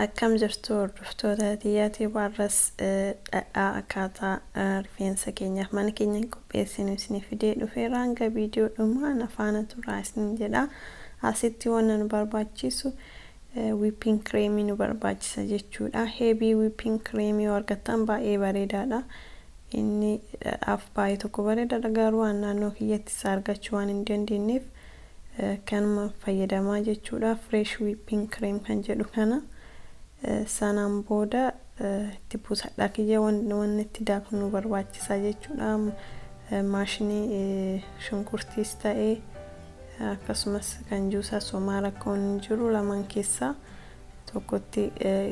akkam jirtu hordoftoota xiyyaati warras dhadhaa akkaataa rifeensa keenyaaf mana keenya qopheessinu isiniif fidee dhufeera. Hanga viidiyoo dhumaa nafaana turaa isin jedha. Asitti waan nu barbaachisu whipping cream nu barbaachisa jechuudha. Heavy whipping cream yoo argattan baay'ee bareedaadha. Inni dhadhaaf baay'ee tokko bareedaadha, garuu naannoo kiyyatti argachuu waan hin dandeenyeef kanuma fayyadamaa jechuudha. Fresh whipping cream kan jedhu kana sanaan booda itti buusadhaa kiyya waan itti daakuu nu barbaachisa jechuudha. Maashinii shunkurtiis ta'ee akkasumas kan juusaa somaara kan jiru lamaan keessaa tokkotti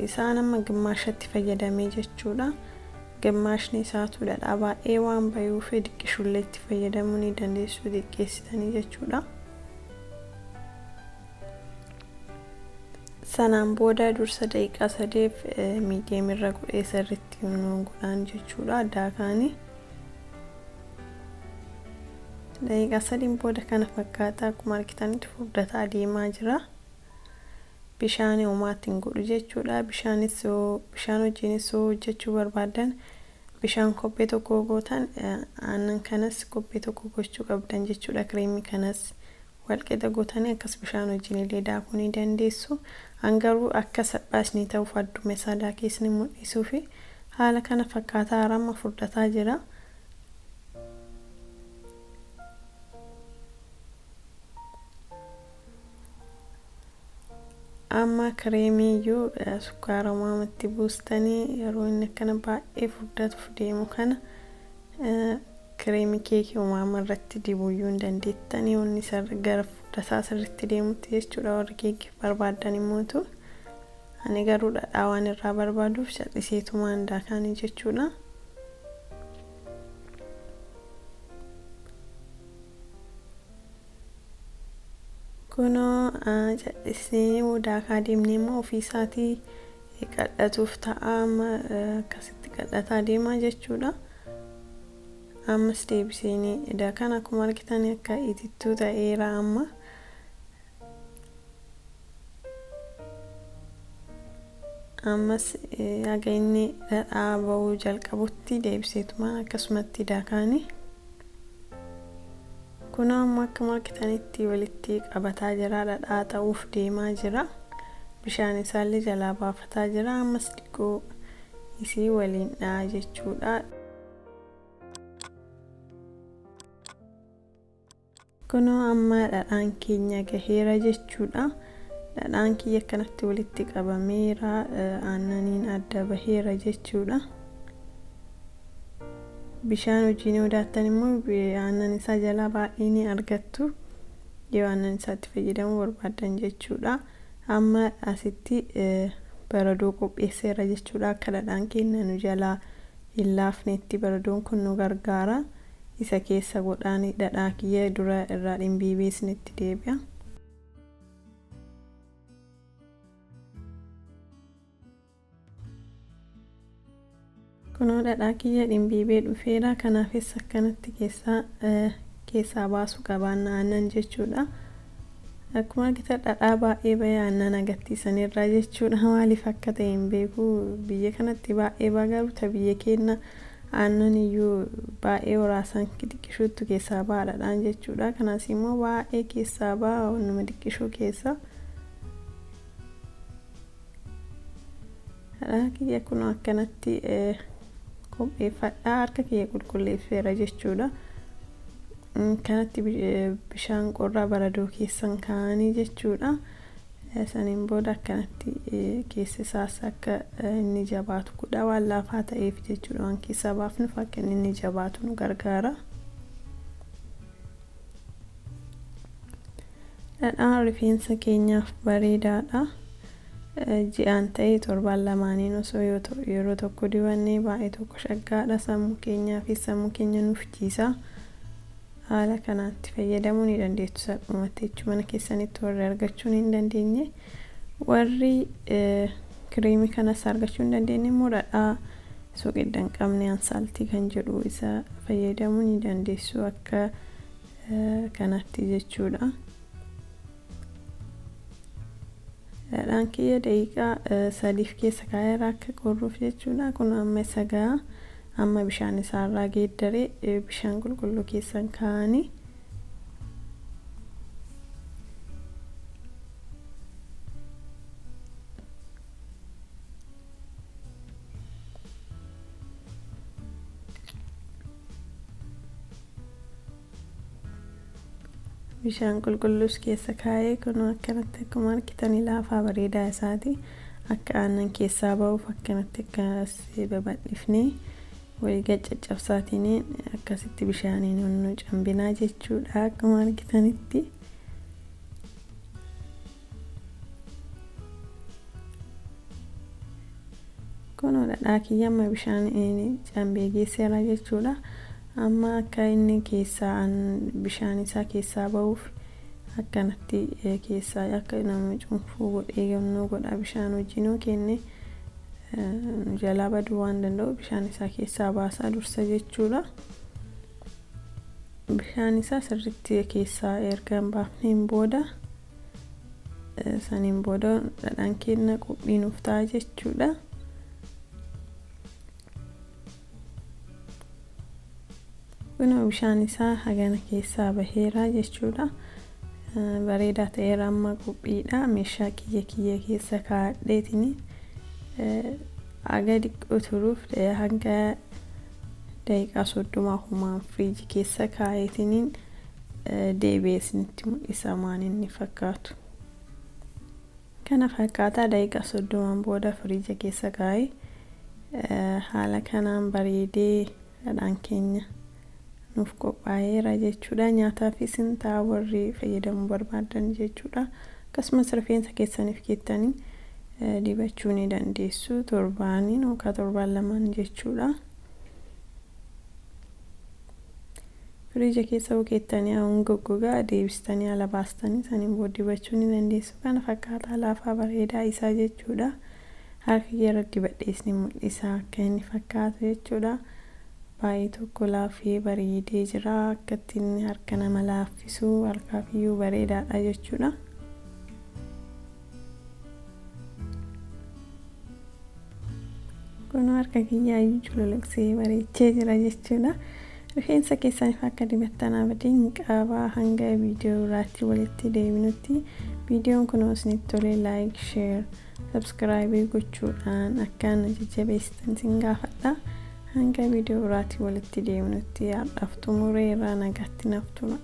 isaan amma gimmaashatti fayyadamee jechuudha. Gimmaashni isaatu dhadhaa baay'ee waan bayuuf diqqishullee itti fayyadamuu ni dandeessu diqqeessitanii jechuudha. Sanaan booda dursa daqiiqaa 3 miidiyeem irra godhee sirriitti godhaan jechuudha. Daakaanii daqiiqaa 3 booda kana fakkaata akkuma argitanitti furdataa deemaa jira. Bishaan hoomaatiin godhu jechuudha. Bishaan wajjinis hojjechuu barbaadan bishaan kobbee tokko gootan aannan kanas kobbee tokko gochuu qabdan jechuudha. Kireemii kanas walqixa gootanii akkas bishaan wajjin illee daakuu ni dandeessu. Hangaruu akka salphaasni ta'uuf adduma isaa daakeessanii mul'isuu fi haala kana fakkaataa harama furdataa jira. Amma kireemii iyyuu sukkaara maamatti buustanii yeroo inni akkana baay'ee furdatuuf deemu kana kireemii keekii uumama irratti dibuu iyyuu hin dandeettanii onni gara furdataa sirriitti deemutti jechuudha. Warri keekii barbaadan immoo ani garuu dhadhaa waan irraa barbaaduuf calliseetumaan daakaanii jechuudha. Kunoo callisee daakaa deemnee immoo ofii isaatii qadhatuuf ta'a. Akkasitti qadhataa deemaa jechuudha. Ammas deebisanii daakan akkuma argitan akka itittuu ta'eera. Ammas haga inni dhadhaa ba'uu jalqabutti deebiseetumaan akkasumatti daakaanii. Kunoo amma akkuma argitanitti walitti qabataa jira. Dhadhaa ta'uuf deemaa jira. Bishaan isaallee jalaa baafataa jira. Ammas dhiquu isii waliin dha'a jechuudha. Kunoo amma dhadhaan keenya gaheera jechuudha. Dhadhaan kiyya akkanatti walitti qabameera. Aannaniin adda baheera jechuudha. Bishaan wajjin odaattan immoo aannan isaa jalaa baay'ee ni argattu yoo aannan isaatti fayyadamuu barbaadan jechuudha. Amma asitti baradoo qopheesseera jechuudha. Akka dhadhaan keenya nu jalaa hin laafnetti baradoon kun nu gargaara. Isa keessa godhaan dhadhaa kiyya dura irraa dhimbiibeesnitti deebi'a. Kunoo dhadhaa kiyya dhimbiibee dhufeera. Kanaafis akkanatti keessaa baasuu qabaan aannan jechuudha. Akkuma argitan dhadhaa baay'ee bahee aannan agarsiisanirraa jechuudha. Maaliif akka ta'e hin beeku. Biyya kanatti baay'ee bagaruuta biyya keenya aannan iyyuu baay'ee waraasan diqqishuutu keessaa ba'a dhadhaan jechuudha. Kanaas immoo baay'ee keessaa ba'a nama diqqishuu keessa. Dhadhaa kiyya kunoo akkanatti qopheeffadhaa. Harka kiyya qulqulleesseera jechuudha. Kanatti bishaan qorraa baradoo keessan kaa'anii jechuudha. Saniin booda akkanatti keessa isaas akka inni jabaatu godha. Waan laafaa ta'eef jechuudha. Waan keessaa baafnuuf akka inni jabaatu nu gargaara. Dhadhaan rifeensa keenyaaf bareedaadha. Ji'aan ta'ee torbaan lamaaniin osoo yeroo tokko dibannee baay'ee tokko shaggaadha. Sammuu keenyaa fi sammuu keenya nuuf jiisa. Haala kanaatti fayyadamuu ni dandeessu. Salphumatti jechuun mana keessanitti warri argachuu hin dandeenye warri kireemii kanas argachuu hin dandeenye immoo dhadhaa suuqidda hin qabne ansaaltii kan jedhu isa fayyadamuu ni dandeessu akka kanatti jechuudha. dhadhaan kiyya daqiiqaa 3 keessa kaa'eera akka qorruuf jechuudha. Kun amma sagaa amma bishaan isaarraa geeddaree bishaan qulqulluu keessan kaa'anii bishaan qulqulluus keessa kaa'ee kun akkanatti akkuma argitanii laafaa bareedaa isaati. Akka aannan keessaa ba'uuf akkanatti akkasii babal'ifnee walii caccabsaatiin akkasitti bishaaniin nu cambinaa jechuudha. Akkuma argitanitti kun dhadhaa kiyya amma bishaan cambee geesseera jechuudha. Amma akka inni keessaa bishaan isaa keessaa ba'uuf akkanatti keessaa akka nama cuunfuu godhee gannoo godha bishaan wajjinuu kenne jalaa baduu waan danda'u bishaan isaa keessaa baasaa dursa jechuudha. Bishaan isaa sirriitti keessaa erga baafneen booda saniin booda dhadhaan keenya qophii nuuf ta'a jechuudha. Kun bishaan isaa hagana keessaa baheera jechuudha. Bareedaa ta'eera amma qophiidha. Meeshaa kiyya keessa kaa'adheetini aga diqqoo turuuf hanga daqiiqaa 30 humaan firiijii keessa kaa'eetini deebi'ee isinitti mul'isa maan inni fakkaatu. Kana fakkaataa daqiiqaa 30 booda firiija keessa kaa'ee haala kanaan bareedee dhadhaan keenya nuuf qophaa'eera jechuudha. Nyaataafis ni ta'a warri fayyadamuu barbaadan jechuudha. Akkasumas rifeensa keessaniif keettanii dibachuu ni dandeessu torbaaniin yookaan torbaan lamaan jechuudha. Firiija keessa keettanii hanga goggogaa deebistanii ala baastanii saniin booda dibachuu ni dandeessu. Kana fakkaataa laafaa bareedaa isaa jechuudha. Harka kiyya dibadhees ni mul'isa akka inni fakkaatu jechuudha. Baay'ee tokko laafee bareedee jira. Akkatti inni harka nama laaffisu harkaafiyyuu bareedaadha jechuudha. Kun harka kiyyaayyuu cululuqsee bareechee jira jechuudha. Rifeensa keessaniif akka dibattan abdiin qaba. Hanga viidiyoo biraatti walitti deebinutti viidiyoon kun isinitti tole like, share, subscribe gochuudhaan akka na jajjabeessitan sin gaafadha. Hanga viidiyoo biraatti walitti deebinutti har'aaf xumureera nagaatti naaf tura.